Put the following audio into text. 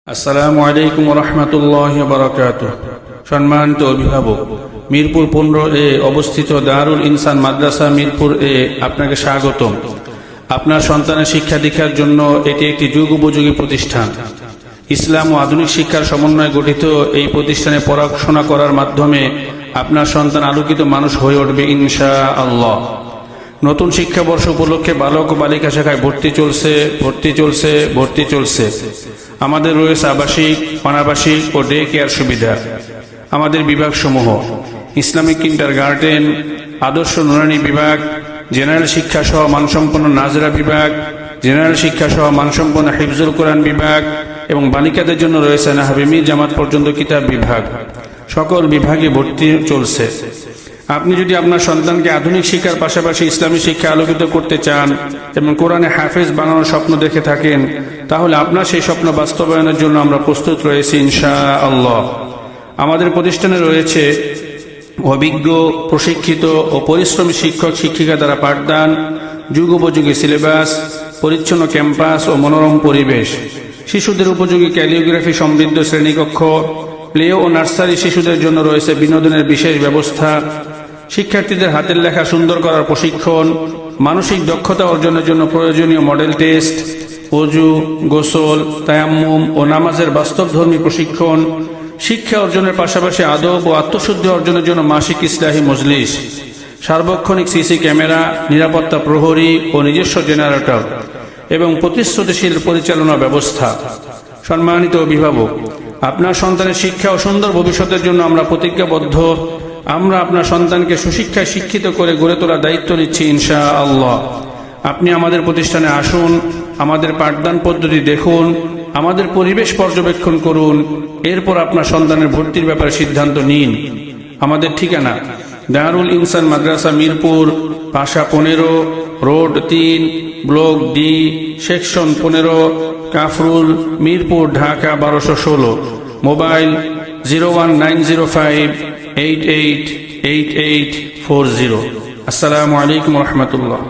আসসালামু আলাইকুম ওয়া রাহমাতুল্লাহি ওয়া বারাকাতুহু। সম্মানিত অভিভাবক, মিরপুর 15 অবস্থিত দারুল ইনসান মাদ্রাসা মিরপুর আপনাকে স্বাগতম। আপনার সন্তানের শিক্ষা দীক্ষার জন্য এটি একটি যুগোপযোগী প্রতিষ্ঠান। ইসলাম ও আধুনিক শিক্ষার সমন্বয়ে গঠিত এই প্রতিষ্ঠানে পড়াশোনা করার মাধ্যমে আপনার সন্তান আলোকিত মানুষ হয়ে উঠবে ইনশাআল্লাহ। নতুন শিক্ষাবর্ষ উপলক্ষে বালক ও বালিকা শাখায় ভর্তি চলছে। আমাদের রয়েছে আবাসিক, অনাবাসিক ও ডে কেয়ার সুবিধা। আমাদের বিভাগসমূহ: ইসলামিক কিন্ডারগার্টেন, আদর্শ নুরানি বিভাগ, জেনারেল শিক্ষা সহ মানসম্পন্ন নাজরা বিভাগ, জেনারেল শিক্ষা সহ মানসম্পন্ন হিফজুল কোরআন বিভাগ এবং বালিকাদের জন্য রয়েছে নাহবী জামাত পর্যন্ত কিতাব বিভাগ। সকল বিভাগে ভর্তি চলছে। আপনি যদি আপনার সন্তানকে আধুনিক শিক্ষার পাশাপাশি ইসলামী শিক্ষা আলোকিত করতে চান এবং কোরআনে হাফেজ বানানোর স্বপ্ন দেখে থাকেন, তাহলে আপনার সেই স্বপ্ন বাস্তবায়নের জন্য আমরা প্রস্তুত রয়েছি ইনশাআল্লাহ। আমাদের প্রতিষ্ঠানে রয়েছে অভিজ্ঞ, প্রশিক্ষিত ও পরিশ্রমী শিক্ষক শিক্ষিকা দ্বারা পাঠদান, যুগোপযোগী সিলেবাস, পরিচ্ছন্ন ক্যাম্পাস ও মনোরম পরিবেশ, শিশুদের উপযোগী ক্যালিওগ্রাফি সমৃদ্ধ শ্রেণীকক্ষ, প্লে ও নার্সারি শিশুদের জন্য রয়েছে বিনোদনের বিশেষ ব্যবস্থা, শিক্ষার্থীদের হাতের লেখা সুন্দর করার প্রশিক্ষণ, মানসিক দক্ষতা অর্জনের জন্য প্রয়োজনীয় মডেল টেস্ট, ওযু, গোসল, তায়াম্মুম ও নামাজের বাস্তবধর্মী প্রশিক্ষণ, শিক্ষা অর্জনের পাশাপাশি আদব ও আত্মশুদ্ধি অর্জনের জন্য মাসিক ইসলাহি মজলিস, সার্বক্ষণিক সিসি ক্যামেরা, নিরাপত্তা প্রহরী ও নিজস্ব জেনারেটর এবং প্রতিশ্রুতিশীল পরিচালনা ব্যবস্থা। সম্মানিত অভিভাবক, আপনার সন্তানের শিক্ষা ও সুন্দর ভবিষ্যতের জন্য আমরা প্রতিজ্ঞাবদ্ধ। আমরা আপনার সন্তানকে সুশিক্ষায় শিক্ষিত করে গড়ে তোলার দায়িত্ব নিচ্ছি ইনশাআল্লাহ। আপনি আমাদের প্রতিষ্ঠানে আসুন, আমাদের পাঠদান পদ্ধতি দেখুন, আমাদের পরিবেশ পর্যবেক্ষণ করুন, এরপর আপনার সন্তানের ভর্তির ব্যাপারে সিদ্ধান্ত নিন। আমাদের ঠিকানা: দারুল ইনসান মাদ্রাসা মিরপুর, পাশা 15, road 3, block D, section 15, Kafrul, Mirpur, Dhaka 1216। Mobile 01905888840। আসসালামু আলাইকুম ওয়া রাহমাতুল্লাহ।